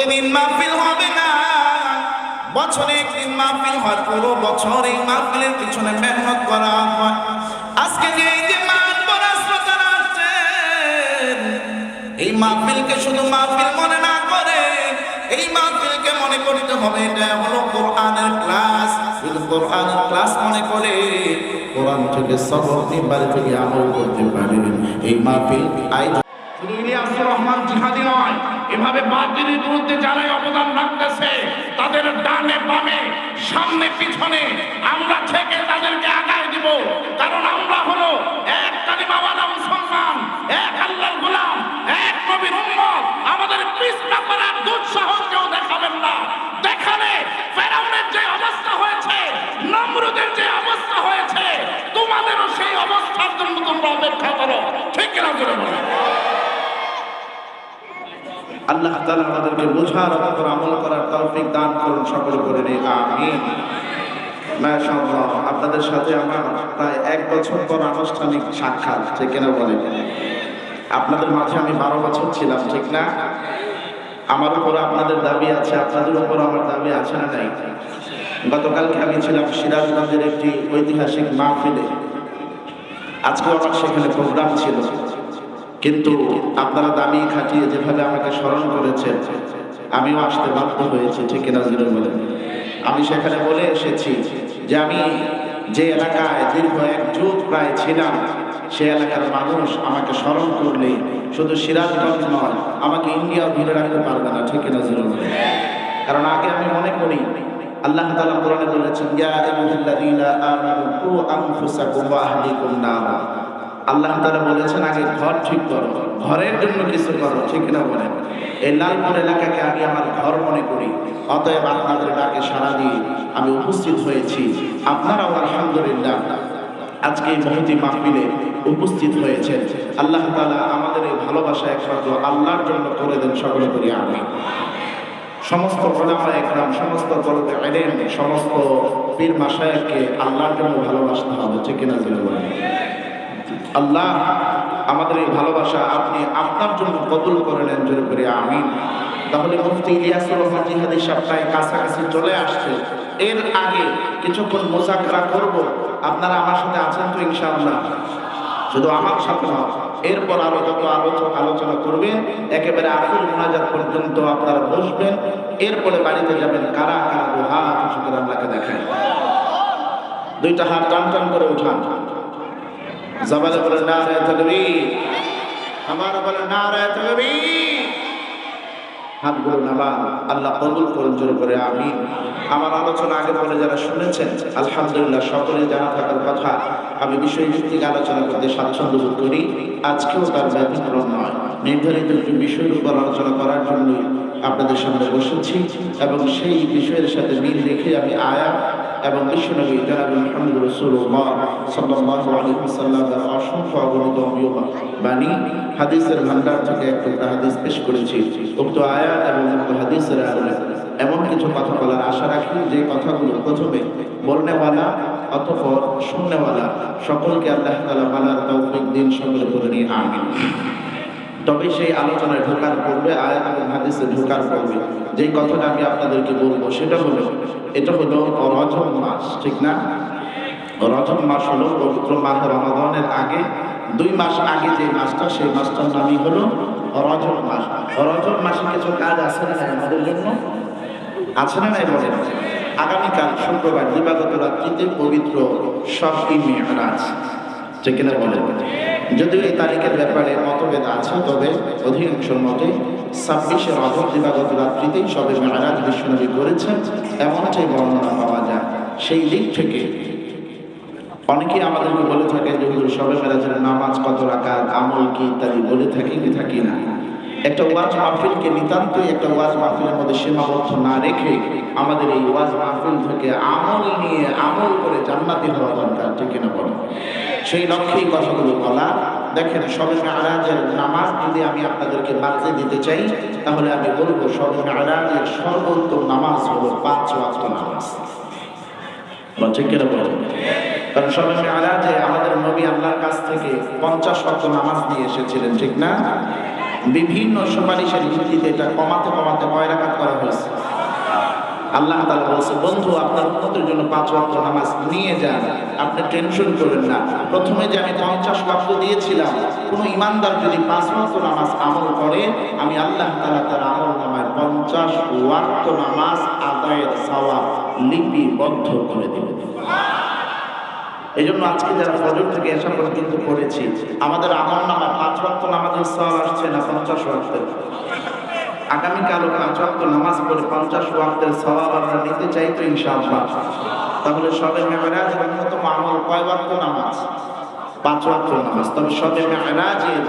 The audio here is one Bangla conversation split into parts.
প্রতিদিন মাহফিল হবে না, বছরে একদিন মাহফিল হয়, পুরো বছর এই মাহফিলের পিছনে মেহনত করা হয়। আজকে যে এই যে এই মাহফিলকে শুধু মাহফিল মনে না করে, এই মাহফিলকে মনে করতে হবে এটা হলো কোরআনের ক্লাস। শুধু কোরআনের ক্লাস মনে করে কোরআন থেকে সবক নিয়ে বাড়ি থেকে আমল করতে পারেন। এই মাহফিল শুধু ইলিয়াসুর রহমান জিহাদি নয়, এভাবে বাতিলের বিরুদ্ধে যারাই অবদান রাখতেছে তাদের ডানে বামে সামনে পিছনে আমরা থেকে তাদেরকে আগায় দিব। কারণ আমরা হলো এক কালিমাওয়ালা মুসলমান, এক আল্লাহর গোলাম, এক নবীর উম্মত। আমাদের পিছপা করার দুঃসাহস কেউ দেখাবেন না। দেখালে ফেরাউনের যে অবস্থা হয়েছে, নমরুদের যে অবস্থা হয়েছে, তোমাদেরও সেই অবস্থার জন্য তোমরা অপেক্ষা করো। ঠিক কিনা বলে বলো। আল্লাহ তাআলা আমাদেরকে বোঝার উপর আমল করার তৌফিক দান করুন, সকলে বলেন আমিন। মাশাআল্লাহ, আপনাদের সাথে আমার প্রায় 1 বছর পর আনুষ্ঠানিক সাক্ষাৎ, ঠিক কিনা বলেন। আপনাদের মাঝে আমি 12 বছর ছিলাম, ঠিক না? আমার উপর আপনাদের দাবি আছে, আপনাদের উপর আমার দাবি আছে না নাই? গতকালকে আমি ছিলাম সিরাজগঞ্জের একটি ঐতিহাসিক মাহফিলে, আজকে আমার সেখানে প্রোগ্রাম ছিল, কিন্তু আপনারা দামি খাটিয়ে যেভাবে আমাকে স্মরণ করেছেন আমিও আসতে বাধ্য হয়েছি, ঠিক না জিরো বলেন। আমি সেখানে বলে এসেছি যে আমি যে এলাকায় দীর্ঘ 1 যুগ প্রায় ছিলাম, সে এলাকার মানুষ আমাকে স্মরণ করলে শুধু সিরাজগঞ্জ নয়, আমাকে ইন্ডিয়াও ধরে রাখতে পারবে না, ঠিক না জিরো বলেন। কারণ আগে আমি মনে করি আল্লাহ তাআলা কোরআনে বলেছেন, ইয়া আইয়ুহাল্লাযীনা আমানু কু আনফুসাকুম ওয়া আহলিকুম নারা। আল্লাহ তাআলা বলেছেন আগে ঘর ঠিক করো, ঘরের জন্য কিছু করো, ঠিক না বলেন। এই লালপুর এলাকাকে আমি আমার ঘর মনে করি, অতএব আপনাদের ডাকে সাড়া দিয়ে আমি উপস্থিত হয়েছি। আপনারাও আলহামদুলিল্লাহ আজকে এই মহতি মাহফিলে উপস্থিত হয়েছেন। আল্লাহ তাআলা আমাদের এই ভালোবাসা একমাত্র আল্লাহর জন্য করে দেন, সকলে করি আমিন। সমস্ত উলামায়ে একরাম, সমস্ত তলবে ইলম, সমস্ত পীর মাশায়েখকে আল্লাহর জন্য ভালোবাসতে হবে, ঠিক না বলেন। আল্লাহ আমাদের এই ভালোবাসা আপনি আপনার জন্য কবুল করে নেন, জোরে করে আমিন। তাহলে মুফতি ইলিয়াসুর রহমান জিহাদি সাহেব প্রায় কাছাকাছি চলে আসছে। এর আগে কিছুক্ষণ মুযাকরা করব, আপনারা আমার সাথে আছেন তো ইনশাআল্লাহ? শুধু আমার সাথে না, এরপর আরো যত আলোচনা করবেন একেবারে আখির মুনাজাত পর্যন্ত আপনারা বসবেন, এরপরে বাড়িতে যাবেন। কারা কারা হাত উঁচু করে আল্লাহকে দেখেন, 2টা হাত টান টান করে উঠান, জবানে বলেন নারে তাকবীর, আমার বলেন নারে তাকবীর। হাতগুলো নামান, আল্লাহ কবুল করুন, জোরে করে আমিন। আমার আলোচনা আগে পরে যারা শুনেছেন আলহামদুলিল্লাহ সকলেই জানা থাকার কথা। আমি বিষয়ভিত্তিক আলোচনা করতে স্বাচ্ছন্দ্য বোধ করি, আজকেও তার ব্যতিক্রম নয়। নির্ধারিত একটি বিষয়ের উপর আলোচনা করার জন্যই আপনাদের সামনে বসেছি এবং সেই বিষয়ের সাথে মিল রেখে আমি আয়াত এবং বিশ্বনবী জনাব মুহাম্মদ রাসূলুল্লাহ সাল্লাল্লাহু আলাইহি ওয়াসাল্লামের অসংখ্য অগণিত বাণী হাদিসের ভান্ডার থেকে একটা হাদিস পেশ করেছি। উক্ত আয়াত এবং উক্ত হাদিসের আলোকে এমন কিছু কথা বলার আশা রাখি যে কথাগুলো প্রথমে বলনেওয়ালা অতঃপর শুননেওয়ালা সকলকে আল্লাহ তাআলা বলার তৌফিক দিন, সকলে বলে নিয়ে আমিন। তবে সেই আলোচনায় ঢোকার পূর্বে আয়াত এবং হাদিসে ঢোকার পূর্বে যেই কথাটা আমি আপনাদেরকে বলবো সেটা হলো, এটা হলো রজব মাস, ঠিক না? রজব মাস হলো পবিত্র মাহ রমাদানের আগে 2 মাস আগে যে মাসটা, সেই মাসটার নামই হলো রজব মাস। রজব মাসে কিছু কাজ আছে না আমাদের জন্য? আছে না নাই বলেন? আগামীকাল শুক্রবার দিবাগত রাত্রিতে পবিত্র শবে মিরাজ, ঠিক কিনা বলেন? যদিও এই তারিখের ব্যাপারে মতভেদ আছে, তবে অধিকাংশের মতে 26শে রজব দিবাগত রাত্রিতেই শবে মিরাজ বিশ্বনবী করেছেন, এমনটাই বর্ণনা পাওয়া যায়। সেই দিক থেকে অনেকেই আমাদেরকে বলে থাকেন যে হুজুর শবে মিরাজের নামাজ কত রাকাত, আমল কি ইত্যাদি বলে থাকি না। একটা ওয়াজ মাহফিলকে নিতান্তই একটা ওয়াজ মাহফিলের মধ্যে সীমাবদ্ধ না রেখে আমাদের এই ওয়াজ মাহফিল থেকে আমল নিয়ে আমল করে জান্নাতি হওয়া দরকার, ঠিক কিনা বলেন? সেই লক্ষ্যেই কথাগুলো বলা। দেখেন, শবে মিরাজের নামাজ যদি আমি আপনাদেরকে বাজে দিতে চাই তাহলে আমি বলবো শবে মিরাজের সর্বোত্তম নামাজ হলো 5 ওয়াক্ত নামাজ, ঠিক কিনা বলেন? কারণ শবে মিরাজে আমাদের নবী আল্লাহর কাছ থেকে 50 ওয়াক্ত নামাজ নিয়ে এসেছিলেন, ঠিক না? বিভিন্ন সুপারিশের ভিত্তিতে এটা কমাতে কমাতে 9 রাকাত করা হয়েছে। আল্লাহ তাআলা বলছে, বন্ধু আপনার উম্মতের জন্য 5 ওয়াক্ত নামাজ নিয়ে যান, আপনি টেনশন করেন না। প্রথমে যে আমি 50 ওয়াক্ত দিয়েছিলাম, কোনো ইমানদার যদি 5 ওয়াক্ত নামাজ আমল করে, আমি আল্লাহ তাআলা তার আমলনামায় 50 ওয়াক্ত নামাজ আদায়ের সওয়াব লিপিবদ্ধ করে দেব। এই জন্য আজকে যারা ফজর থেকে এশা পর্যন্ত পড়েছি, আমাদের আমলনামায় 5 ওয়াক্ত নামাজের সওয়াব আসছে না 50 ওয়াক্তের? আগামীকালও 5 ওয়াক্ত নামাজ পড়ে 50 ওয়াক্তের সওয়াব আমরা নিতে চাই তো ইনশাআল্লাহ। তাহলে শবে মেরাজের অন্যতম আমল কয় ওয়াক্ত নামাজ? 5 ওয়াক্ত নামাজ। তবে শবে মেরাজের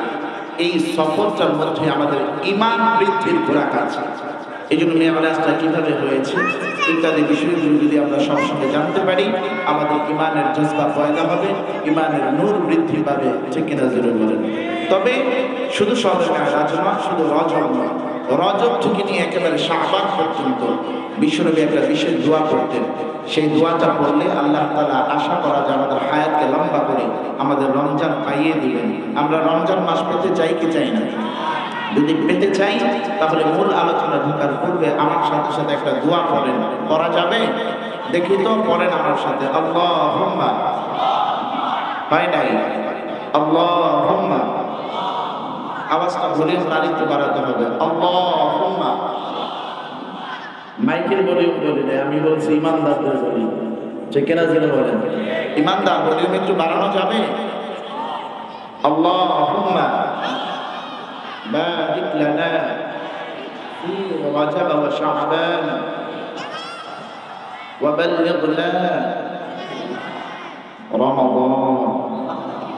এই সফরটার মধ্যে আমাদের ঈমান বৃদ্ধির খোরাক আছে। এই জন্য মেরাজটা কিভাবে হয়েছে ইত্যাদি বিষয়গুলো যদি আমরা সবসময় জানতে পারি, আমাদের ঈমানের জজবা পয়দা হবে, ঈমানের নূর বৃদ্ধি পাবে। ঠিক কিনা জোরে বলেন? তবে শুধু শবে মেরাজ নয়, শুধু রজব নয়, রজব থেকে নিয়ে একেবারে শাবান পর্যন্ত বিশ্বনবী একটা বিশেষ দোয়া করতেন। সেই দোয়াটা পড়লে আল্লাহ তাআলা আশা করা যায় আমাদের হায়াতকে লম্বা করে আমাদের রমজান পাইয়ে দিবেন। আমরা রমজান মাস পেতে চাই কি চাই না? যদি পেতে চাই তাহলে মূল আলোচনা ঢোকার পূর্বে আমার সাথে সাথে একটা দোয়া পড়েন। করা যাবে? দেখি তো, পড়েন আমার সাথে। আল্লাহুম্মা, হয় নাই? আল্লাহুম্মা, আওয়াজটা ভলিউম আরেকটু বাড়াতে হবে। আল্লাহুম্মা, মাইকের ভলিউম বলি না, আমি বলছি ইমানদারদের বলি। ঠিক কিনা জেনে বলেন? ইমানদার ভলিউম একটু বাড়ানো যাবে? আল্লাহুম্মা বারিক লানা ফি রজব ওয়া শাবান ওয়া বাল্লিগনা রমাদান।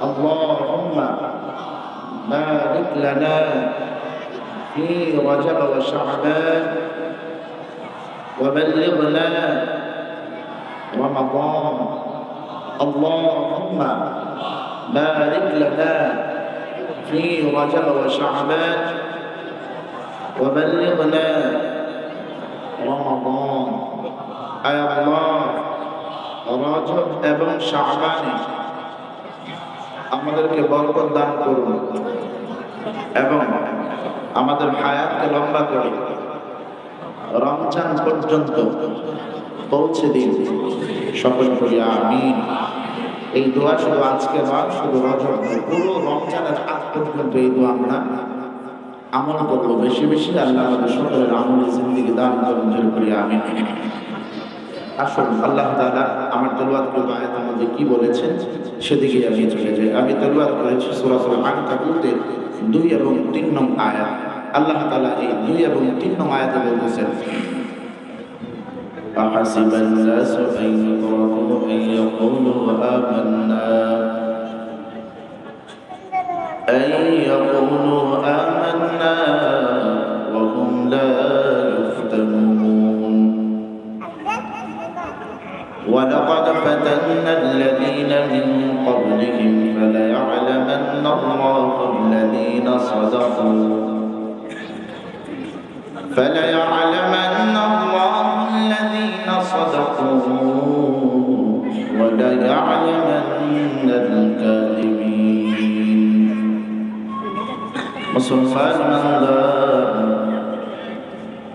আল্লাহুম্মা بارك لنا في رجب وشعبان وبلغنا رمضان. اللهم بارك لنا في رجب وشعبان وبلغنا رمضان. أي الله رجب এবং শাবানে আমাদেরকে বরকত দান করুন এবং আমাদের হায়াতকে লম্বা করে রমজান পর্যন্ত পৌঁছে দিন। সকল করি আমিন। এই দোয়া শুধু আজকে নয়, শুধু রজব নয়, পুরো রমজানের আগ পর্যন্ত এই দোয়া আমরা আমল করবো বেশি বেশি। আল্লাহ আমাদের সকলের আমলের জিন্দেগি দান করুন। জোরে করি আমিন। আসুন, আল্লাহ তাআলা আমার তেলাওয়াত করা আয়াতের মধ্যে কি বলেছেন সেদিকে আমি চলে যাই। আমি তেলাওয়াত করেছি সূরা আনকাবুতের 2 এবং 3 নং আয়াত। আল্লাহ তাআলা এই 2 এবং 3 নং আয়াতে বলতেছেন, আহাসিবান নাসু আন ইউতরাকু আন ইয়াকুলু আমান্না ওয়া হুম লা ইফতানুন। ولقد فتنا الذين من قبلهم فليعلمن الله الذين صدقوا وليعلمن الكاذبين. মুসলমান বান্দার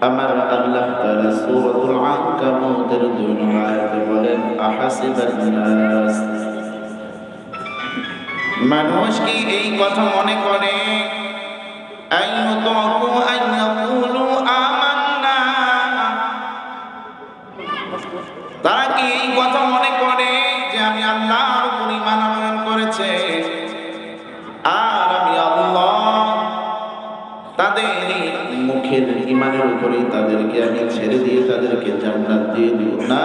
আমার আল্লাহ তাআলা সূরাতুল আনকাবুতের 2 নং আয়াতে বলেন, আহাসিবান নাস, মানুষ কি এই কথা মনে করে আইয়ুতরাকু আন ইয়াকুলু আমান্না, তারা কি এই কথা মনে করে যে আমি আল্লাহর উপর ঈমান আনয়ন করেছে আর আমি আল্লাহ তাদের মুখের ঈমানের উপরেই তাদেরকে আমি ছেড়ে দিয়ে তাদেরকে জান্নাত দিয়ে দিব না।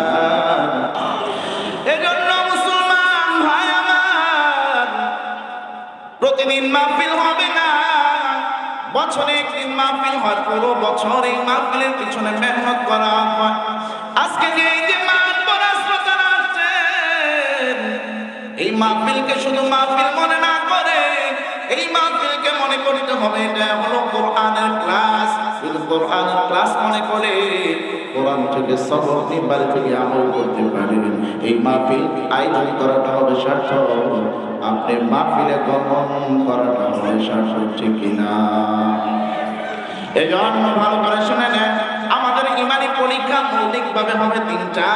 এজন্য মুসলমান ভাই আমার, প্রতিদিন মাহফিল হবে না, বছরে একদিন মাহফিল হয়, পুরো বছর এই মাহফিলের পিছনে মেহনত করা হয়। আজকে যে এই যে শ্রোতারা আসছেন, এই মাহফিলকে শুধু মাহফিল মনে না করে এই মাহফিলকে মনে করতে হবে এটা হলো কোরআনের ক্লাস। যদি কোরআন ক্লাস মনে করে কোরআন থেকে সবক নিয়ে বাড়ি থেকে আমল করতে পারেন। এই মাহফিল আয়োজন করাটা হবে সার্থক, আপনি মাহফিলে গমন করাটা হবে সার্থক, ঠিক কিনা? এই জন্য ভালো করে শুনে নেন, আমাদের ইমানি পরীক্ষা মৌলিকভাবে হবে তিনটা।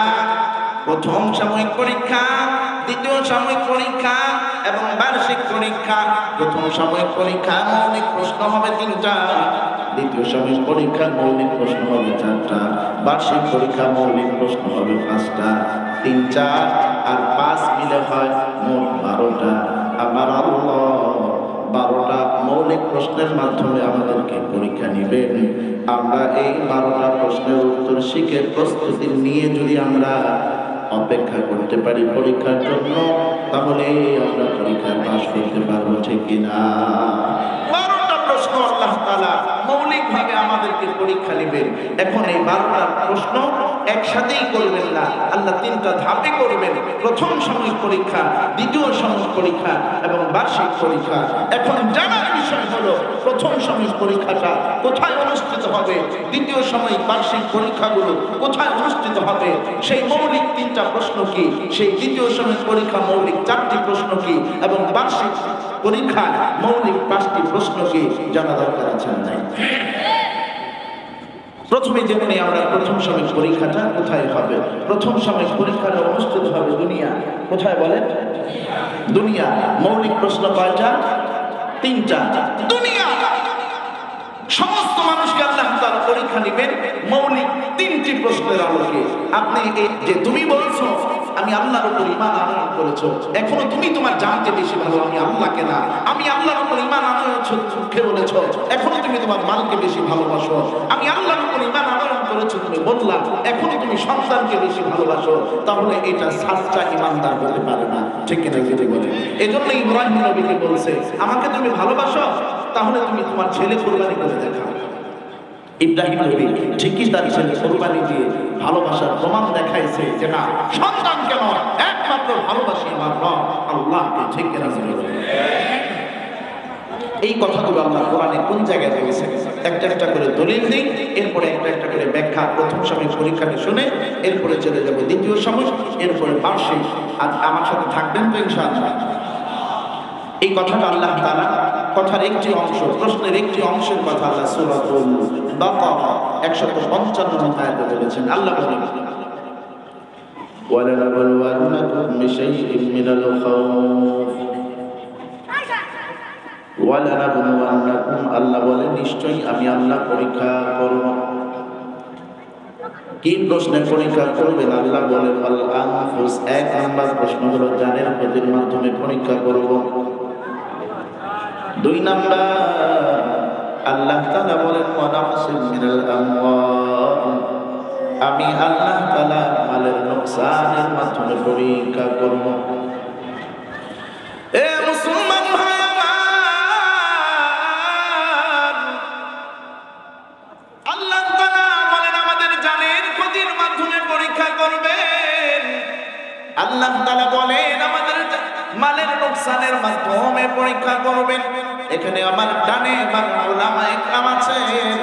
প্রথম সাময়িক পরীক্ষা, দ্বিতীয় সাময়িক পরীক্ষা এবং বার্ষিক পরীক্ষা। প্রথম সাময়িক পরীক্ষা মৌলিক প্রশ্ন হবে তিনটা, দ্বিতীয় সাময়িক পরীক্ষা মৌলিক প্রশ্ন হবে চারটা, বার্ষিক পরীক্ষা মৌলিক প্রশ্ন হবে পাঁচটা। 3, 4 আর 5 মিলে হয় মোট 12টা। আমার আল্লাহ 12টা মৌলিক প্রশ্নের মাধ্যমে আমাদেরকে পরীক্ষা নেবেন। আমরা এই 12টা প্রশ্নের উত্তর শিখে প্রস্তুতি নিয়ে যদি আমরা অপেক্ষা করতে পারি পরীক্ষার জন্য, তাহলে আমরা পরীক্ষা পাস করতে পারবো, ঠিক কিনা? 12টা প্রশ্ন আল্লাহ তাআলা মৌলিকভাবে আমাদেরকে পরীক্ষা নেবেন। এখন এই 12টা প্রশ্ন একসাথেই করবেন না, আল্লাহ 3টা ধাপে করবেন। প্রথম সাময়িক পরীক্ষা, দ্বিতীয় সাময়িক পরীক্ষা এবং বার্ষিক পরীক্ষা। এখন জানার বিষয় হলো প্রথম সাময়িক পরীক্ষাটা কোথায় অনুষ্ঠিত হবে, দ্বিতীয় সাময়িক বার্ষিক পরীক্ষাগুলো কোথায় অনুষ্ঠিত হবে, সেই মৌলিক 3টা প্রশ্ন কি, সেই দ্বিতীয় সাময়িক পরীক্ষা মৌলিক 4টি প্রশ্ন কি এবং বার্ষিক পরীক্ষা মৌলিক 5টি প্রশ্ন কি জানা দরকার আছে না নাই? প্রথমে জেনে নিই আমরা প্রথম সাময়িক পরীক্ষাটা কোথায় হবে। প্রথম সাময়িক পরীক্ষাটা অনুষ্ঠিত হবে দুনিয়া। কোথায় বলেন? দুনিয়া। মৌলিক প্রশ্ন কয়টা? 3টা। দুনিয়া সমস্ত মানুষকে আল্লাহ তাআলা পরীক্ষা নেবেন মৌলিক 3টি প্রশ্নের আলোকে। আপনি এই যে তুমি বলছো আমি আল্লাহর উপর ঈমান আনয়ন করেছো, এখনো তুমি তোমার জানকে বেশি ভালো আমি আল্লাহকে না, আমি আল্লাহর উপর ঈমান আনয়ন সুখে বলেছো, এখনো তুমি তোমার মালকে বেশি ভালোবাসো, আমি আল্লাহর উপর ঈমান আনয়ন করেছো তুমি বললাম, এখনো তুমি সন্তানকে বেশি ভালোবাসো, তাহলে এটা সাচ্চা ঈমানদার হতে পারে না, ঠিক কিনা? যদি বলে এজন্য ইব্রাহিম নবীকে বলছে আমাকে তুমি ভালোবাসো, তাহলে তুমি তোমার ছেলে কুরবানি করে দেখাও। ইব্রাহিম নবী ঠিকই তার ছেলে কুরবানি দিয়ে ভালোবাসার প্রমাণ দেখাইছে যে না, সন্তান কেন, একমাত্র ভালোবাসি আমার রব আল্লাহকে, ঠিক কিনা? এই কথাগুলো আল্লাহ কোরআনে কোন জায়গায় বলেছে? একটা একটা করে দলিল দিই, এরপরে একটা একটা করে ব্যাখ্যা। প্রথম সাময়িক পরীক্ষাটা শুনে এরপরে চলে যাব দ্বিতীয় সাময়িক, এরপরে বার্ষিক। আর আমার সাথে থাকবেন তো ইনশাআল্লাহ? এই কথাটা আল্লাহ তাআলা কথার একটি অংশ, প্রশ্নের একটি অংশের কথা আল্লাহ সূরাতুল বাকারা 155 আয়াতে বলেছেন। আল্লাহ বলেন ওয়ালানাবলুওয়ান্নাকুম বিশাইইন মিনাল খাউফ ওয়ালানাবলুওয়ান্নাকুম, আল্লাহ বলেন নিশ্চয়ই আমি আল্লাহ পরীক্ষা করব। কি প্রশ্নের পরীক্ষা করবেন? আল্লাহ বলেন আল আনফুস, 1 নাম্বার প্রশ্ন হলো জানের ক্ষতির মাধ্যমে পরীক্ষা করব। 2 নাম্বার আল্লাহ তাআলা বলেন ওয়ানাকসিম মিনাল আমওয়াল, আমি আল্লাহ তাআলা মালের নোকসানের মাধ্যমে পরীক্ষা করব। এ মুসলমান ভাই আমার, আল্লাহ তাআলা বলেন আমাদের জানের ক্ষতির মাধ্যমে পরীক্ষা করবেন। আল্লাহ তাআলা বলেন আমাদের মালের নোকসানের মাধ্যমে পরীক্ষা করবেন। এখানে আমার ডানে বা উলামায়ে কেরাম আছেন,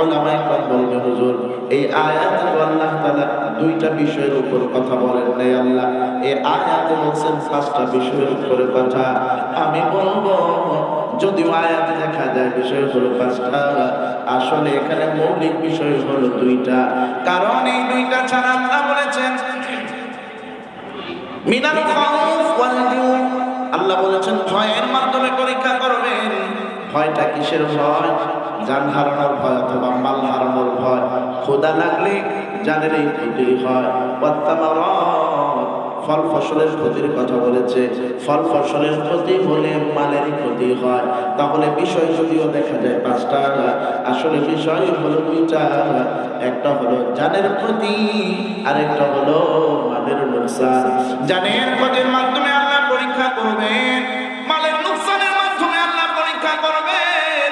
উলামায়ে কেরাম বলবেন হুজুর এই আয়াতে আল্লাহ তাআলা 2টা বিষয়ের উপর কথা বলেন নাই, আল্লাহ এই আয়াতে বলছেন 5টা বিষয়ের উপরে কথা। আমি বলবো যদিও আয়াতে দেখা যায় বিষয় হলো 5টা, আসলে এখানে মৌলিক বিষয় হলো 2টা। কারণ এই 2টা ছাড়া আল্লাহ বলেছেন মিনাল খাউফ ওয়াল জু, আল্লাহ বলেছেন ভয়ের মাধ্যমে পরীক্ষা করবেন। ভয়টা কিসের ভয়? জান হারানোর ভয় অথবা মাল হারানোর ভয়। ক্ষুধা লাগলে জানের এই ক্ষতি হয়। ওয়াত্তামারাত, ফল ফসলের ক্ষতির কথা বলেছে, ফল ফসলের ক্ষতি হলে মালের ক্ষতি হয়। তাহলে বিষয় যদিও দেখা যায় 5টা, আসলে বিষয় হলো 2টা। একটা হলো জানের ক্ষতি আর একটা হলো মালের নোকসান। জানের ক্ষতির মাধ্যমে আল্লাহ পরীক্ষা করবেন, মালের নোকসানের মাধ্যমে আল্লাহ পরীক্ষা করবেন।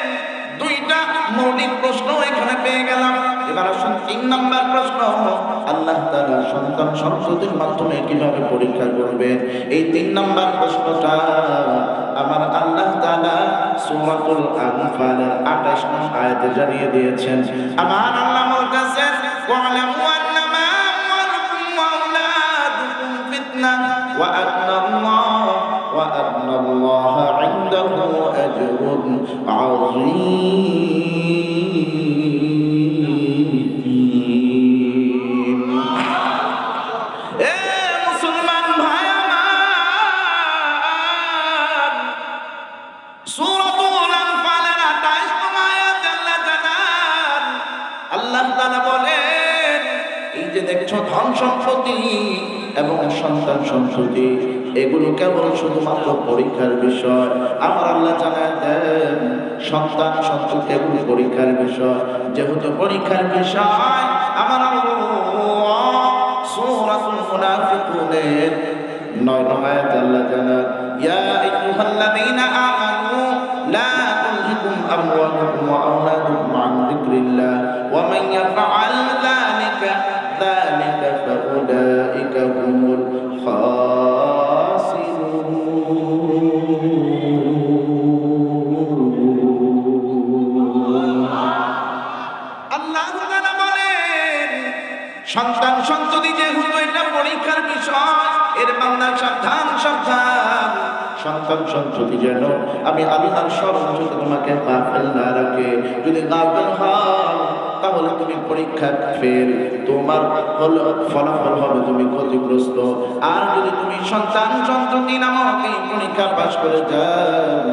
2টা মৌলিক প্রশ্ন এখানে পেয়ে গেলাম। এবার আসুন 3 নাম্বার প্রশ্ন, আল্লাহ তাআলা সন্তান সন্ততির মাধ্যমে কিভাবে পরীক্ষা করবেন। এই 3 নাম্বার প্রশ্নটা আমার আল্লাহ তাআলা সূরাতুল আনফালের 28 নং আয়াতে জানিয়ে দিয়েছেন। আমার আল্লাহ বলতেছেন ওয়ালামু আন্নামা আমওয়ালুকুম ওয়া আওলাদুকুম ফিতনা ওয়া আন্নাল্লাহা ইনদাহু আজরুন আযীম। এ মুসলমান ভাই আমার, সূরাতুল আনফালের 28 নং আয়াতে আল্লাহ তাআলা বলেন, এই যে দেখছো ধন সম্পত্তি এবং সন্তান সন্ততি, এগুলো কেবল শুধুমাত্র পরীক্ষার বিষয়। আমার আল্লাহ জানায় দেন সন্তান সন্ততি এগুলো পরীক্ষার বিষয়। যেহেতু পরীক্ষার বিষয়, আমার আল্লাহ সূরাতুল মুনাফিকুনের 9 নং আয়াতে আল্লাহ জানান ইয়া আইয়ুহাল্লাযীনা আমানু লা তুলহিকুম আমওয়ালুকুম ওয়া আওলাদুকুম আন যিকরিল্লাহ ওয়া মান ইয়াফআল যালিকা ফাউলাইকা হুমুল খাসিরুন। আল্লাহ তাআলা বলেন সন্তান সন্ততি যেহেতু এটা পরীক্ষার বিষয়, এর বান্দা সাবধান সাবধান, সন্তান সন্ততি যেন আমি আল্লাহর স্মরণ থেকে তোমাকে গাফেল না রাখে। যদি গাফেল হও তাহলে তুমি পরীক্ষা ফেল, তোমার ফলাফল হবে তুমি ক্ষতিগ্রস্ত। আর যদি তুমি সন্তান সন্ততি নামক এই পরীক্ষা পাশ করে যাও,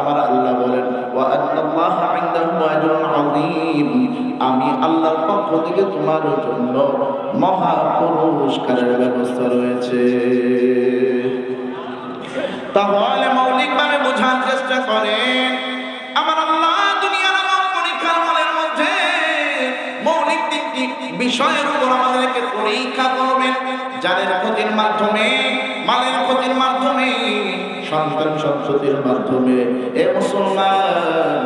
আমার আল্লাহ বলেন ওয়া আন্নাল্লাহা ইনদাহু আজরুন আযীম, আমি আল্লাহর পক্ষ থেকে তোমার জন্য মহা পুরস্কারের ব্যবস্থা রয়েছে। তাহলে মৌলিকভাবে বোঝার চেষ্টা করেন, আমার আল্লাহ দুনিয়ার নামক পরীক্ষার হলের মধ্যে মৌলিক তিনটি বিষয়ের উপর আমাদেরকে পরীক্ষা করবেন। জানের ক্ষতির মাধ্যমে, মালের ক্ষতির মাধ্যমে, সন্তান সন্ততির মাধ্যমে। এ মুসলমান,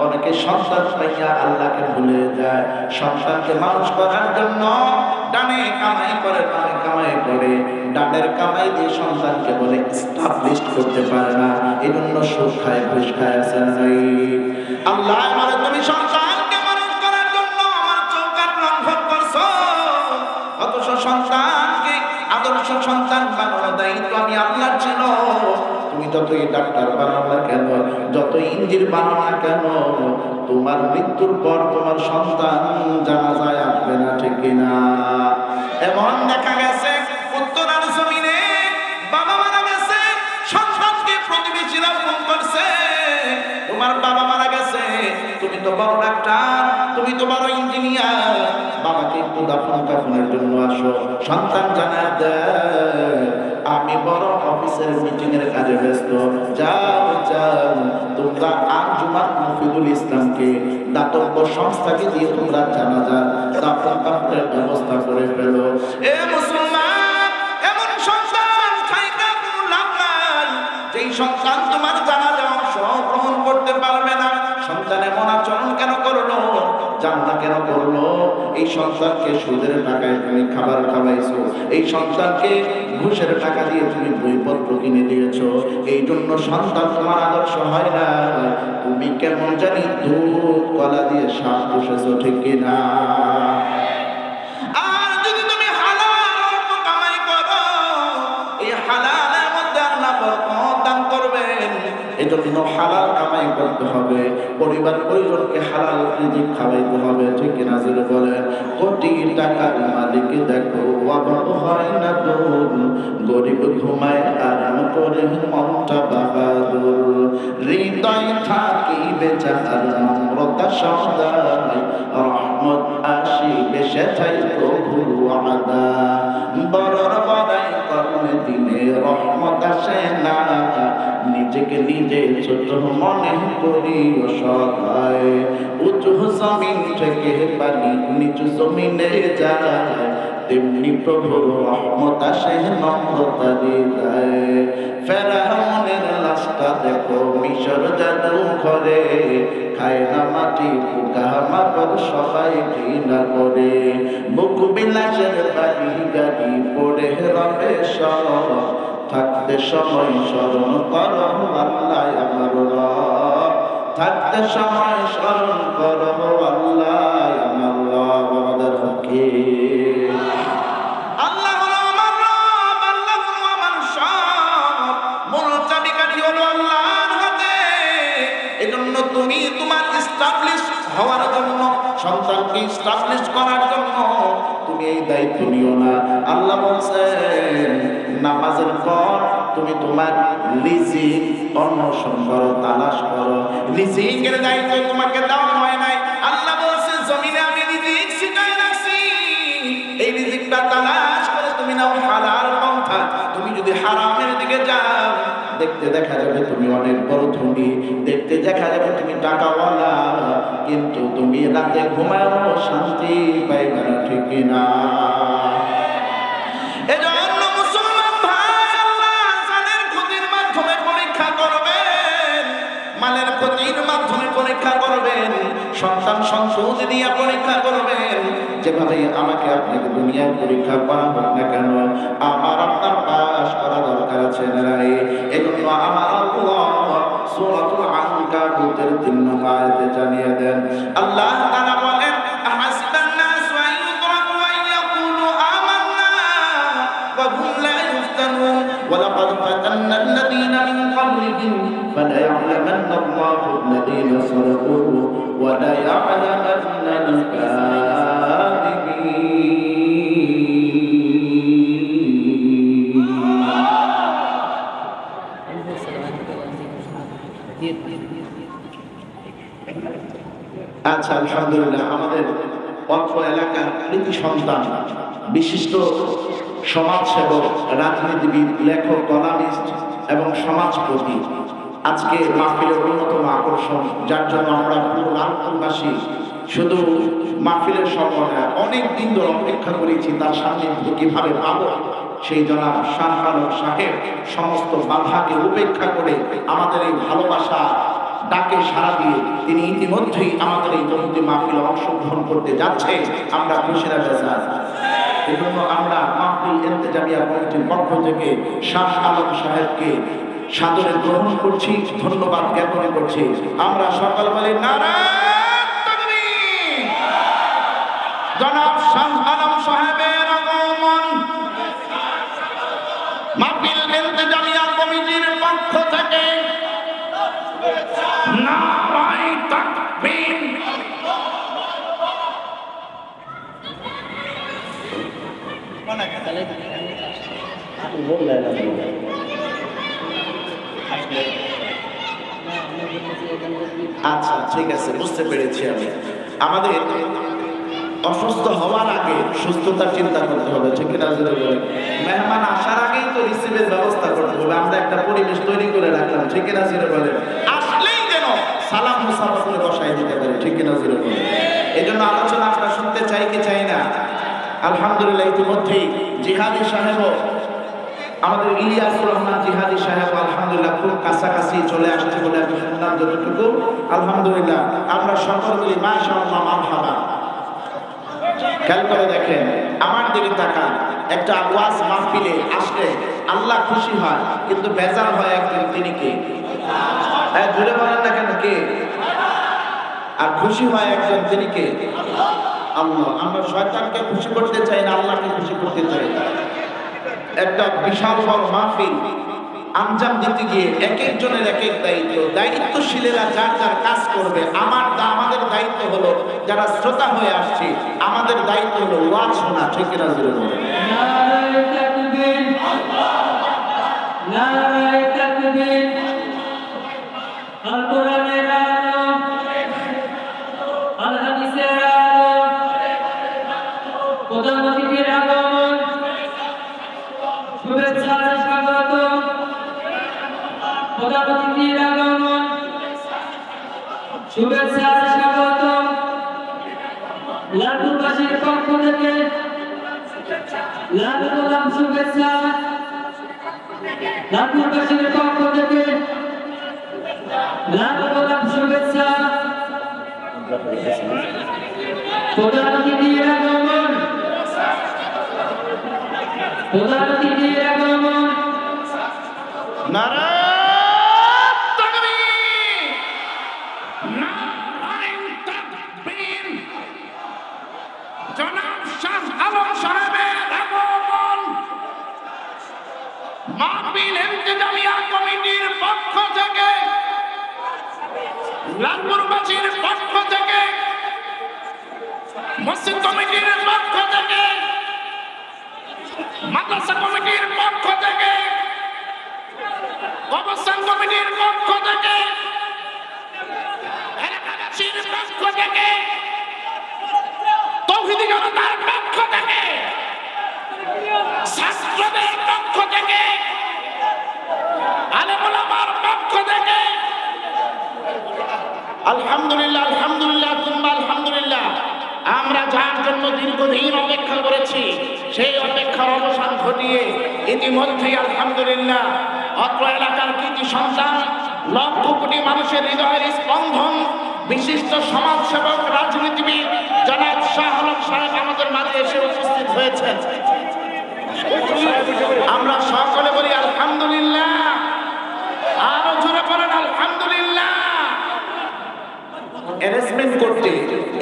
অনেকে সন্তান পাইয়া আল্লাহকে ভুলে যায়। সন্তানকে মানুষ করার জন্য ডানে কামাই করে, বামে কামাই করে, ডানের কামাই দিয়ে সন্তানকে বলে এস্টাবলিশড করতে পারে না, এই জন্য সুদ খায়, ঘুষ খায়, আছে নাই? আল্লাহ বলে তুমি সন্তানকে মানুষ করার জন্য আমার চৌকাঠ লঙ্ঘন করছো, অথচ সন্তানকে আদর্শ সন্তান বানানোর দায়িত্ব আমি আল্লাহর ছিল। তুমি যতই ডাক্তার বানাও না কেন, যতই ইঞ্জিনিয়ার বানাও না কেন, তোমার মৃত্যুর পর তোমার সন্তান জানাজায় আসবে না, ঠিক কিনা? এমন দেখা গেছে উত্তরার জমিনে বাবা মারা গেছে, সন্তানকে প্রতিবেশীরা ফোন করছে তোমার বাবা মারা গেছে, তুমি তো বড় ডাক্তার, তুমি তো বড় ইঞ্জিনিয়ার, বাবাকে একটু দাফন কাফনের জন্য আসো। সন্তান জানায় দেয় আমি বড় অফিসের মিটিং এর কাজে ব্যস্ত, যাও যাও তোমরা আঞ্জুমান মুফিদুল ইসলামকে দাতব্য সংস্থাকে দিয়ে তোমরা জানাজা দাফন কাফনের ব্যবস্থা করে ফেলো। এ মুসলমান, এমন সন্তান থাইকা কোনো লাভ নাই যেই সন্তান তোমার জানাজা অংশগ্রহণ করতে পারবে না। সন্তান এমন আচরণ কেন করলো, জানা কেন করলো? এই সন্তানকে সুদের টাকায় তুমি খাবার খাওয়াইছো, এই সন্তানকে ঘুষের টাকা দিয়ে তুমি বইপত্র কিনে দিয়েছো, এই জন্য সন্তান তোমার আদর্শ হয় না। তুমি কেমন জানি দুধ কলা দিয়ে শ্বাস বসেছো, ঠিক কিনা? আর যদি তুমি হালাল অর্থ কামাই করো, এই হালালের মধ্যে আল্লাহ বরকত দান করবেন। এজন্য হালাল কামাই করতে হবে, পরিবার পরিজনকে হালাল রিজিক খাওয়াইতে হবে, ঠিক কিনা? জোরে বলেন। কোটি টাকার মালিক দেখো অভাব হয় না দূর, গরিব ঘুমায় আরাম করে মনটা বাহাদুর, হৃদয় থাকিবে যাহার নম্রতা সদাই, রহমত আসিবে সেথায় প্রভুর ওয়াদা, বড়র বড়াই কর্মে দিনে রহমত আসে না, নিজেকে নিজে ছোট মনে করি সদায়, উঁচু জমিন থেকে পানি নিচু জমিনে যায়, তেমনি প্রভুর রহমত আসে নম্রতা হৃদয়ে। ফেরাউনের লাশটা দেখো মিশর জাদু ঘরে, খায় না মাটি পোকা মাকড় সবাই ঘৃণা করে, বুক বিলাসের বাড়ি গাড়ি পড়ে রবে সব, থাকতে সময় স্মরণ করো আল্লাহ আমার রব, থাকতে সময় স্মরণ করো আল্লাহ আমার রব আমাদের হকে। আল্লাহ হলো আমার রব, আল্লাহ হলো আমার সব। মূল চাবিকাঠি হলো আল্লাহর হাতে। এজন্য তুমি তোমার এস্টাবলিশ হওয়ার জন্য, সন্তানকে এস্টাবলিশ করার জন্য তুমি এই দায়িত্ব নিও না। আল্লাহ বলছেন নামাজের পর তুমি তোমার রিজিক অন্বেষণ করো, তালাশ করো। রিজিকের দায়িত্ব তোমাকে দেওয়া হয় নাই। আল্লাহ বলছে জমিনে আমি রিজিক শিখাই রাখছি, এই রিজিকটা তালাশ করে তুমি নাও হালাল পন্থা। তুমি যদি হারামের দিকে যাও, দেখতে দেখা যাবে তুমি অনেক বড় ধনী, দেখতে দেখা যাবে তুমি টাকাওয়ালা, কিন্তু তুমি রাতে ঘুমায়ও শান্তি পাইবে না, ঠিক না? এজন্য মুসলমান ভাই, আল্লাহ জানের ক্ষতির মাধ্যমে পরীক্ষা করবেন, মালের ক্ষতির মাধ্যমে পরীক্ষা করবেন, সন্তান সন্ততি দিয়ে পরীক্ষা করবেন। যেভাবে আমাকে আপনাকে দুনিয়ার পরীক্ষা করা হোক না কেন, আমার আপনার পাস করা দরকার আছে না? এজন্য আমার আল্লাহ সূরাতুল আনকাবুতের ৩ নম্বর আয়াতে জানিয়ে দেন, আল্লাহ তাআলা বলেন আহাসিবান নাস আন ইউতরাকু আন ইয়াকুলু আমান্না ওয়া হুম লা ইফতানুন ওয়া লাকাদ ফাতান্না আল্লাযীনা মিন ক্বাবলিহিম ফালা ইয়া'লামান্না আল্লাহু আল্লাযীনা সাদাকু ওয়া লা ইয়া'লামান্না আল-কাযিবিন। আচ্ছা, আলহামদুলিল্লাহ, আমাদের অত্র এলাকার কৃতি সন্তান, বিশিষ্ট সমাজসেবক, রাজনীতিবিদ, লেখক, কলামিস্ট এবং সমাজপতি, আজকে মাহফিলের অন্যতম আকর্ষণ, যার জন্য আমরা পুরো লালপুরবাসী শুধু মাহফিলের সময় অনেক দিন ধরে অপেক্ষা করেছি তার সান্নিধ্য কিভাবে পাবো। সেই জনাব শাহ আলম সাহেব সমস্ত বাধাকে উপেক্ষা করে আমাদের এই ভালোবাসা ডাকে সাড়া দিয়ে তিনি ইতিমধ্যেই আমাদের এই জমিতে মাহফিলে অংশগ্রহণ করতে যাচ্ছে। আমরা খুশি না বেজার? এজন্য আমরা মাহফিল ইন্তেজামিয়া কমিটির পক্ষ থেকে শাহ আলম সাহেবকে সাদরে গ্রহণ করছি, ধন্যবাদ জ্ঞাপন করছি। আমরা সকাল বলি নারায়ে তাকবীর। জনাব শাহ আলম সাহেবের আগমন মাহফিল ইন্তেজামিয়া কমিটির পক্ষ থেকে নারায়ে তাকবীর। আচ্ছা, ঠিক আছে, বুঝতে পেরেছি আমি। আমাদের অসুস্থ হওয়ার আগে সুস্থতার চিন্তা করতে হবে, ঠিক না? মেহমান আসার আগেই তো রিসিভের ব্যবস্থা করতে হবে। আমরা একটা পরিবেশ তৈরি করে রাখলাম, ঠিক না? আসলেই যেন সালাম মুসাফা করে বসাই দিতে পারে, ঠিক না? এই জন্য আলোচনা আমরা শুনতে চাই কি চাই না? আলহামদুলিল্লাহ, ইতিমধ্যেই জিহাদি সাহেব, আমাদের ইলিয়াসুর রহমান জিহাদি সাহেব আলহামদুলিল্লাহ খুব কাছাকাছি চলে আসছে বলে আমি শুনলাম যতটুকু। আলহামদুলিল্লাহ, আমরা সকল বলি মাশাআল্লাহ, মারহাবা। খেয়াল করে দেখেন, আমার দিকে তাকান। একটা ওয়াজ মাহফিলে আসলে আল্লাহ খুশি হয়, কিন্তু বেজার হয় একজন, তিনি কে? জুড়ে বলেন না কেন, কে? আর খুশি হয় একজন, তিনি কে? আল্লাহ। আমরা শয়তানকে খুশি করতে চাই না, আল্লাহকে খুশি করতে চাই। একটা বিশাল বড় মাহফিল আঞ্জাম দিতে গিয়ে এক একজনের এক এক দায়িত্ব, দায়িত্বশীলেরা যার যার কাজ করবে। আমাদের দায়িত্ব হলো, যারা শ্রোতা হয়ে আসছে, আমাদের দায়িত্ব হলো ওয়াজ শোনা, ঠিক না? নারায়ে তাকবীর, নারায়ে তাকবীর। আল কোরআনের আলো, আল হাদিসের আলো, প্রধান অতিথির আগমন, শুভেচ্ছা স্বাগত। প্রধান অতিথির আগমন, শুভেচ্ছা স্বাগত। লালপুরবাসীর পক্ষ থেকে লাল গোলাপ শুভেচ্ছা। লালপুরবাসীর পক্ষ থেকে লাল গোলাপ শুভেচ্ছা। প্রধান অতিথির আগমন, প্রধান অতিথির আগমন। নারায়ে তাকবীর, নারায়ে তাকবীর। জনাব শাহ আলম সাহেবের আগমন মাহফিল ইন্তেজামিয়া কমিটির পক্ষ থেকে, লালপুরবাসীর পক্ষ থেকে, মসজিদ কমিটির পক্ষ থেকে, মাদ্রাসা কমিটির পক্ষ থেকে, অবস্থান কমিটির পক্ষ থেকে, এলাকাবাসীর পক্ষ থেকে, তৌহিদি জনতার পক্ষ থেকে, ছাত্রদের পক্ষ থেকে, আলেম ওলামার পক্ষ থেকে, আলহামদুলিল্লাহ আলহামদুলিল্লাহ তুম্মা আলহামদুলিল্লাহ, আমরা যার জন্য দীর্ঘদিন অপেক্ষা করেছি সেই অপেক্ষার অবসান ঘটিয়ে ইতিমধ্যেই আলহামদুলিল্লাহ অত্র এলাকার কৃতি সন্তান, লক্ষ কোটি মানুষের হৃদয়ের স্পন্দন, বিশিষ্ট সমাজসেবক, রাজনীতিবিদ জনাব শাহ আলম সাহেব আমাদের মাঝে এসে উপস্থিত হয়েছেন। আমরা সকলে বলি আলহামদুলিল্লাহ, আরো জোরে বলেন আলহামদুলিল্লাহ। অ্যারেঞ্জমেন্ট করতে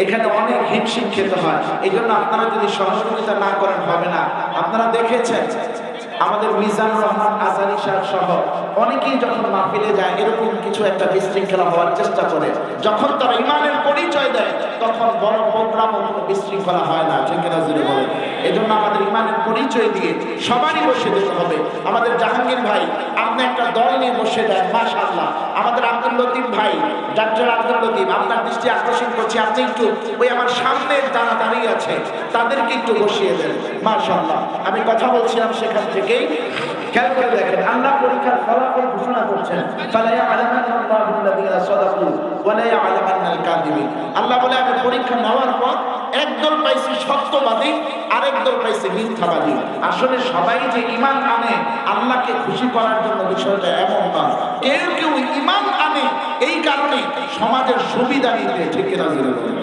এখানে অনেক হিমশিম খেতে হয়, এই জন্য আপনারা যদি সহযোগিতা না করেন হবে না। আপনারা দেখেছেন আমাদের মিজানুর রহমান আজারি সাহেব সহ অনেকেই যখন মাহফিলে যায় এরকম কিছু একটা বিশৃঙ্খলা হওয়ার চেষ্টা করে, যখন তারা ইমানের পরিচয় দেয় তখন বড় প্রোগ্রাম ও কোনো বিশৃঙ্খলা হয় না, ঠিক না জুড়ে বলেন। এই জন্য আমাদের ইমানের পরিচয় দিয়ে সবারই বসে দিতে হবে। আমাদের জাহাঙ্গীর ভাই আপনি একটা দল নিয়ে বসে দেন, মাশাআল্লাহ। আমাদের আব্দুল লতিফ ভাই, ডাক্তার আব্দুল লতিফ, আপনার দৃষ্টি আকর্ষণ করছি, আপনি একটু ওই আমার সামনে যারা দাঁড়িয়ে আছে তাদেরকে একটু বসিয়ে দেন, মাশাআল্লাহ। আমি কথা বলছিলাম সেখান থেকেই, খেয়াল করে দেখেন আল্লাহ পরীক্ষার ফলাফল ঘোষণা করছেন, ফালা ইয়ালামান্নাল্লাহু আল্লাযীনা সাদাকু ওয়া লা ইয়ালামান্নাল কাযিবিন। আল্লাহ বলে আমি পরীক্ষা নেওয়ার পর একদল পাইছি সত্যবাদী, আরেক দল পাইছে মিথ্যাবাদী। আসলে সবাই যে ঈমান আনে আল্লাহকে খুশি করার জন্য বিষয়টা এমন না, কেউ কেউ ঈমান আনে এই কারণে সমাজের সুবিধা নিতে, ঠিক না জোরে বলেন।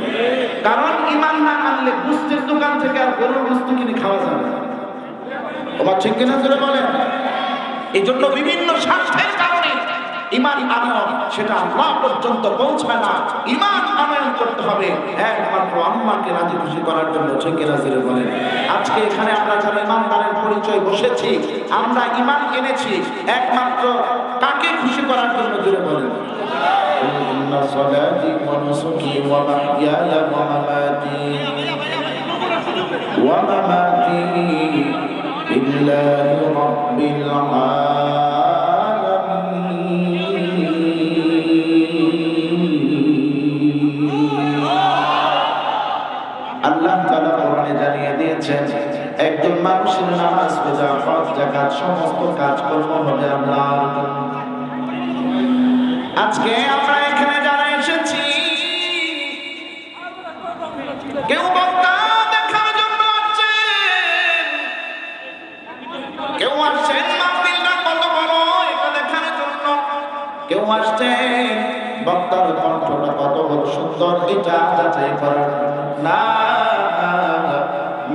কারণ ঈমান না আনলে গুস্তের দোকান থেকে আর গরুর গোশত কিনে খাওয়া যাবে না, ওবা ঠিক কিনা জোরে বলেন। এই জন্য বিভিন্ন স্বার্থের কারণে ঈমান আনয়ন সেটা আল্লাহ পর্যন্ত পৌঁছায় না। ঈমান আনয়ন করতে হবে একমাত্র আল্লাহকে রাজি খুশি করার জন্য, ঠিক কিনা জোরে বলেন। আজকে এখানে আমরা যারা ঈমানদারের পরিচয় বসেছি, আমরা ঈমান এনেছি একমাত্র কাকে খুশি করার জন্য, জোরে বলেন। ইন্না সালাতি ওয়া নুসুকি ওয়া মাহইয়ায়া ওয়া মামাতি ওয়া মামাতি লিল্লাহি রাব্বিল আলামিন। আল্লাহ তাআলা কোরআনে জানিয়ে দিয়েছেন একজন মানুষের নামাজ, রোজা, হজ, যাকাত সমস্ত কাজকর্ম হবে আল্লাহর জন্য। আজকে আমরা এখানে যারা এসেছি, কেউ বক্তা দেখার জন্য আসছেন, কেউ আসছেন মাহফিলটা কত বড় এটা দেখার জন্য, কেউ আসছেন বক্তার কণ্ঠটা কত বড় সুন্দর এটা যাচাই করার জন্য। না,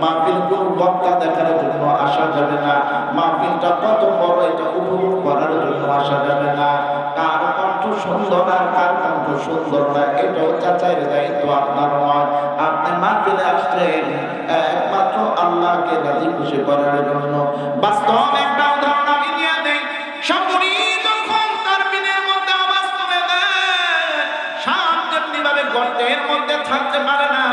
মাহফিল কোন বক্তা দেখার জন্য আসা যাবে না, মাহফিলটা কত বড় এটা উপভোগ করার জন্য আসা যাবে না। কার কণ্ঠ সুন্দর আর কার কণ্ঠ সুন্দর না এটাও যাচাইয়ের দায়িত্ব আপনার নয়। আপনি মাহফিলে আসছেন একমাত্র আল্লাহকে রাজি খুশি করার জন্য। বাস্তব একটা উদাহরণ আমি দিয়ে দেই। সাপুরি যখন তার বিনের মধ্যে আওয়াজ তুলে দেয়, সাপ যেমনিভাবে গর্তের মধ্যে থাকতে পারে না,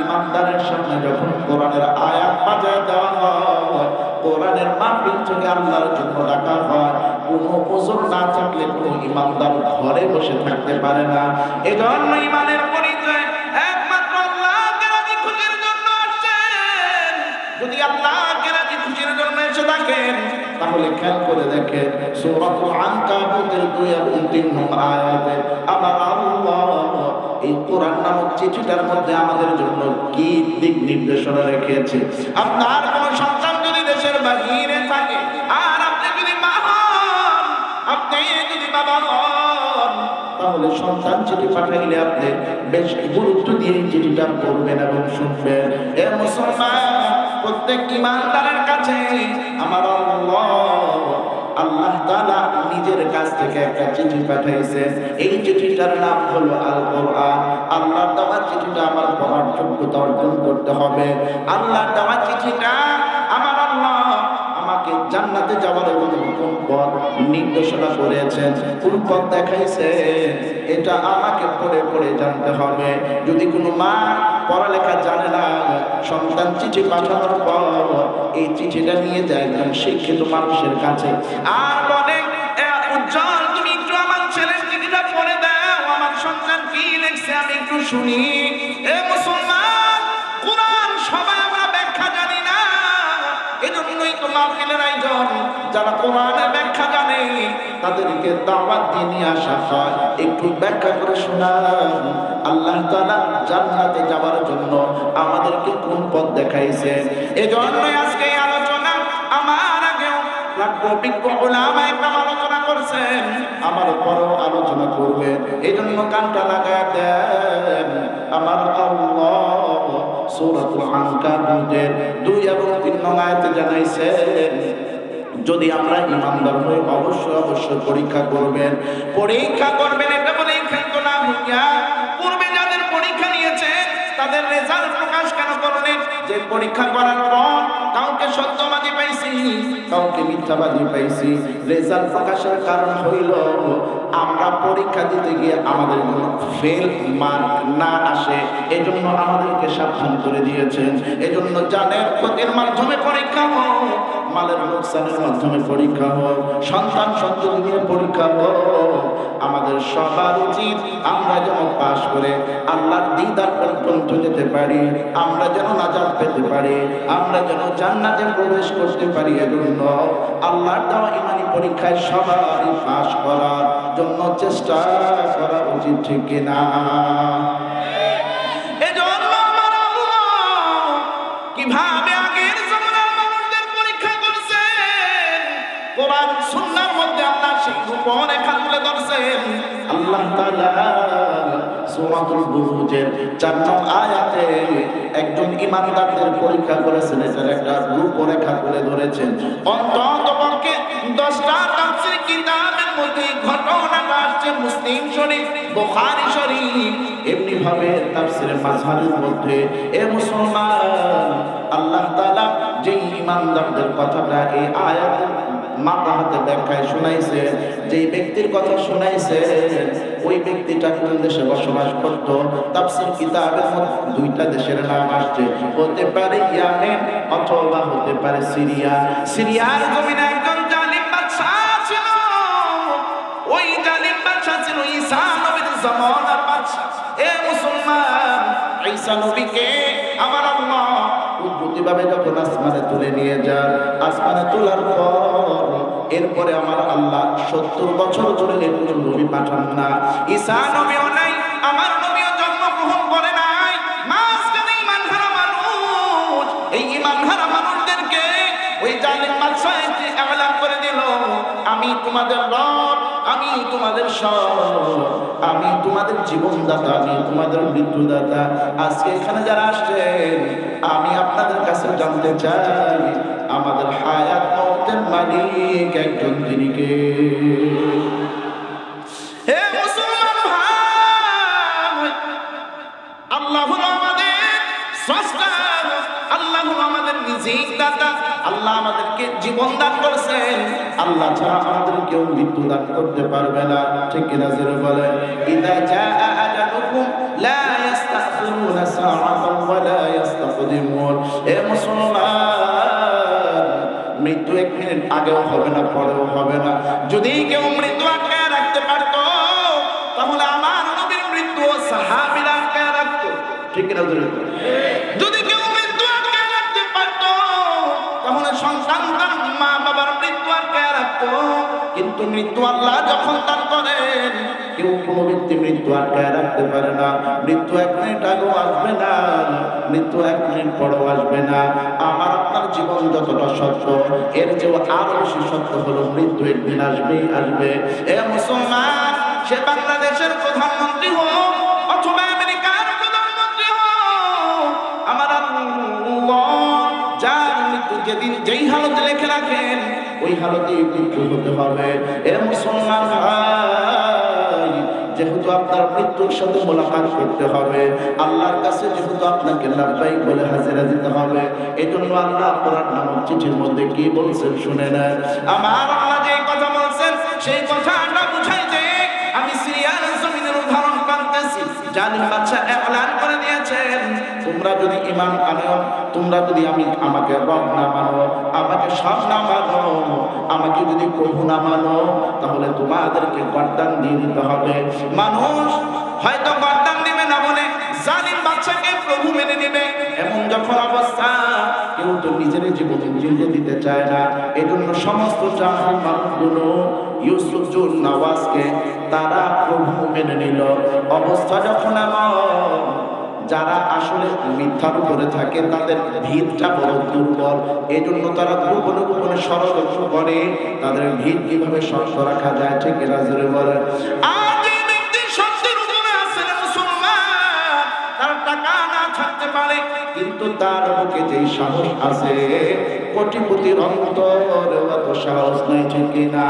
ইমানদারের সামনে যখন কোরআনের আয়াত বাজায় দেওয়া হয়, কোরআনের মাহফিল থেকে আল্লাহর জন্য ডাকা হয়, কোনো ওজর না থাকলে কোনো ইমানদার ঘরে বসে থাকতে পারে না। এজন্য ইমানের পরিচয় একমাত্র আল্লাহকে রাজি খুশির জন্য আসছেন। যদি আল্লাহকে রাজি খুশির জন্য এসে থাকেন তাহলে খেয়াল করে দেখেন সূরাতুল আনকাবুতের 2 আর 3 নম্বর আয়াতে আমার আল্লাহ এই কোরআন নামক চিঠিটার মধ্যে আমাদের জন্য কি দিক নির্দেশনা রেখেছে। আপনার কোন সন্তান যদি দেশের বাহিরে থাকে আর আপনি যদি মা হন, আপনি যদি বাবা হন, তাহলে সন্তান চিঠি পাঠাইলে আপনি বেশ গুরুত্ব দিয়ে চিঠিটা পড়বেন এবং শুনবেন। এ মুসলমান, প্রত্যেক ইমানদারের কাছে আমার আল্লাহ আল্লাহ তাআলা নিজের কাছ থেকে একটা চিঠি পাঠাইছেন। এই চিঠিটার নাম হলো আল কোরআন। আল্লাহর দেওয়া চিঠিটা আমার পড়ার যোগ্যতা অর্জন করতে হবে। আল্লাহর দেওয়া চিঠিটা আমার আল্লাহ আমাকে জান্নাতে যাওয়ার কোন পথ নির্দেশনা করেছেন, কোন পথ দেখাইছেন, এটা আমাকে পড়ে পড়ে জানতে হবে। যদি কোনো মা পড়ালেখা জানে না, সন্তান চিঠি পাঠানোর পর এই চিঠিটা নিয়ে যায় একজন শিক্ষিত মানুষের কাছে আর বলে, উজ্জ্বল তুমি একটু আমার ছেলের চিঠিটা পড়ে দাও, আমার সন্তান কি লিখছে আমি একটু শুনি। এ মুসলমান, কুরআন সবাই আমরা ব্যাখ্যা জানি না, এজন্যই তো মাহফিলের আয়োজন। যারা কোরআনের ব্যাখ্যা জানে তাদেরকে দাওয়াত দিয়ে নিয়ে আসা হয়, একটু ব্যাখ্যা করে শোনান। আল্লাহ তাআলা জান্নাতে যাওয়ার জন্য আমাদেরকে কোন পথ দেখাইছেন। এজন্যই আজকে এই আলোচনা আমার আগেও অভিজ্ঞ উলামা একরাম আলোচনা করছেন, আমার উপরও আলোচনা করবেন। এজন্য কানটা লাগায় দেন। আমার আল্লাহ সূরাতুল আনকাবুতের 2 এবং 3 নং আয়াতে জানাইছেন, যদি আমরা ইমানদার হই অবশ্যই পরীক্ষা করবেন। এটা বলে ক্ষান্ত না হইয়া পূর্বে যাদের পরীক্ষা নিয়েছে তাদের রেজাল্ট প্রকাশ কেন করলেন? যে পরীক্ষা করার পর কাউকে সত্যবাদী পাইছি, কাউকে মিথ্যাবাদী পাইছি। রেজাল্ট প্রকাশের কারণ হইল আমরা পরীক্ষা দিতে গিয়ে আমাদের কোনো ফেল মার্ক না আসে, এজন্য আমাদেরকে সাবধান করে দিয়েছেন। এজন্য জানের ক্ষতির মাধ্যমে পরীক্ষা হোক, মালের লোকসানের মাধ্যমে পরীক্ষা হোক, সন্তান সন্ততি নিয়ে পরীক্ষা হোক, আমাদের সবার উচিত আমরা যেন পাশ করে আল্লাহর দিদার পর্যন্ত যেতে পারি, আমরা যেন নাজাত পেতে পারি, আমরা যেন জান্নাতে প্রবেশ করতে পারি। এজন্য আল্লাহর দেওয়া ইমানি পরীক্ষায় সবারই পাশ করার জন্য চেষ্টা করা উচিত, ঠিক কিনা? এজন্য আমার আল্লাহ কিভাবে আগের জামানার মানুষদের পরীক্ষা করছেন, কোরআন সুন্নাহর মধ্যে আল্লাহ সেই রূপরেখা তুলে ধরছেন। আল্লাহ তাআলা সূরাতুল বুরুজের 4 নং আয়াতে একজন ইমানদারদের পরীক্ষা করেছেন, এটার একটা রূপরেখা তুলে ধরেছেন। অন্ততপক্ষে 10টা তাফসীর কিতাবের মধ্যে ঘটনাটা আসছে মুসলিম শরীফ, বুখারী শরীফ, এমনি ভাবে তাফসীরে মাযহারের মধ্যে। এ মুসলমান, আল্লাহ তাআলা যে ইমানদারদের কথাটা এই আয়াতে মাতাহাতে ব্যাখ্যায় শোনাইছে, যেই ব্যক্তির কথা শোনাইছে ওই ব্যক্তিটা কোন দেশে বসবাস করত? তাফসীর কিতাবের মধ্যে 2টা দেশের নাম আসছে, হতে পারে ইয়েমেন অথবা হতে পারে সিরিয়া। সিরিয়ার জমিনে একজন জালিম বাদশা ছিল, ওই জালিম বাদশা ছিল ঈসা নবীর জামানার বাদশা। এ মুসলমান, ঈসা নবীকে আমার আল্লাহ উদ্ভূতিভাবে যখন আসমানে তুলে নিয়ে যান, আসমানে তোলার পর এরপরে আমার আল্লাহ 70 বছর ধরে কোনো নবী পাঠান না। ঈসা নবীও নাই, আমার নবীও জন্মগ্রহণ করে নাই। মাঝখানে ঈমানহারা মানুষ, এই ঈমানহারা মানুষদেরকে ওই জালিম বাদশা এলান করে দিল, আমি তোমাদের রব, আমি তোমাদের সব, আমি তোমাদের জীবনদাতা, আমি তোমাদের মৃত্যুদাতা। আজকে এখানে যারা আসছেন, আমি আপনাদের কাছে জানতে চাই আমাদের হায়াত মওতের মালিক একজন, তিনি কে? হে মুসলমান ভাই, আল্লাহ হলো আমাদের স্রষ্টা, আল্লাহ হলো আমাদের রিজিক দাতা, আল্লাহ আমাদেরকে জীবন দান করেছেন। আল্লাহ ছাড়া আমাদের কেউ মৃত্যু দান করতে পারবে না, ঠিক কিনা? জোরে বলেন। ইযা জাআ আজালুকুম লা ইস্তাখিরুনা সাআতান ওয়া লা ইস্তাকদিমুন। এ মুসলমান, মৃত্যু 1 মিনিট আগেও হবে না, পরেও হবে না। যদি কেউ মৃত্যু আটকায় রাখতে পারতো তাহলে আমার নবীর মৃত্যু সাহাবীরা আটকায় রাখতো, ঠিক কিনা? জোরে বলেন। যদি কেউ মৃত্যু আটকায় রাখতে পারতো তাহলে সন্তান তার মা বাবার মৃত্যু আটকায় রাখতো। কিন্তু মৃত্যু আল্লাহ যখন দান করেন, কেউ কোনো ব্যক্তি মৃত্যু আটকায় রাখতে পারে না। মৃত্যু 1 মিনিট আগেও আসবে না, মৃত্যু 1 মিনিট পরেও আসবে না। আমার আপনার জীবন যতটা সত্য, এর চেয়েও আরো বেশি সত্য হলো মৃত্যু একদিন আসবেই আসবে। এ মুসলমান, সে বাংলাদেশের প্রধানমন্ত্রী হোক অথবা আমেরিকার প্রধানমন্ত্রী হোক, আমার আল্লাহ যার মৃত্যু যে যেই হালতে লিখে রাখেন ওই হালতেই মৃত্যু হতে হবে। এ মুসলমান ভাই, যেহেতু আপনার মৃত্যুর সাথে মোলাকাত করতে হবে, আল্লাহর কাছে যেহেতু আপনাকে লাব্বাইক বলে হাজিরা দিতে হবে, এজন্য আল্লাহ কোরআন নামক চিঠির মধ্যে কি বলছেন শুনে নেন। আমার আল্লাহ যে কথা বলছেন সেই কথাটা বুঝাইতে আমি সিরিয়ার জমিনের উদাহরণ পাচ্ছি। জালিম বাদশা এলান করে দিয়েছেন, তোমরা যদি ঈমান আনো, তোমরা যদি আমাকে রব না মানো, আমাকে সব না মানো, আমাকে যদি প্রভু না মানো, তাহলে তোমাদেরকে গর্দান দিয়ে দিতে হবে। মানুষ হয়তো গর্দান দিবে না বলে জালিম বাদশাকে প্রভু মেনে নেবে, এমন যখন অবস্থা, কেউ তো নিজের জীবন জিতে দিতে চায় না। এজন্য সমস্ত জাহিল মানুষগুলো ইউসুফ জুন নওয়াজকে তারা প্রভু মেনে নিল। অবস্থা যখন এমন, যারা আসলে মিথ্যার উপরে থাকে তাদের ভিতটা বড় দুর্বল, এজন্য তারা গোপনে গোপনে ষড়যন্ত্র করে তাদের ভিত কিভাবে শক্ত রাখা যায়। ঠিক এরা জোরে বলেন। আর যে ব্যক্তি সত্যের উপরে আছে মুসলমান, তার টাকা না থাকতে পারে, কিন্তু তার বুকে যেই সাহস আছে, কোটিপতির অন্তরে অত সাহস নাই। ঠিক না?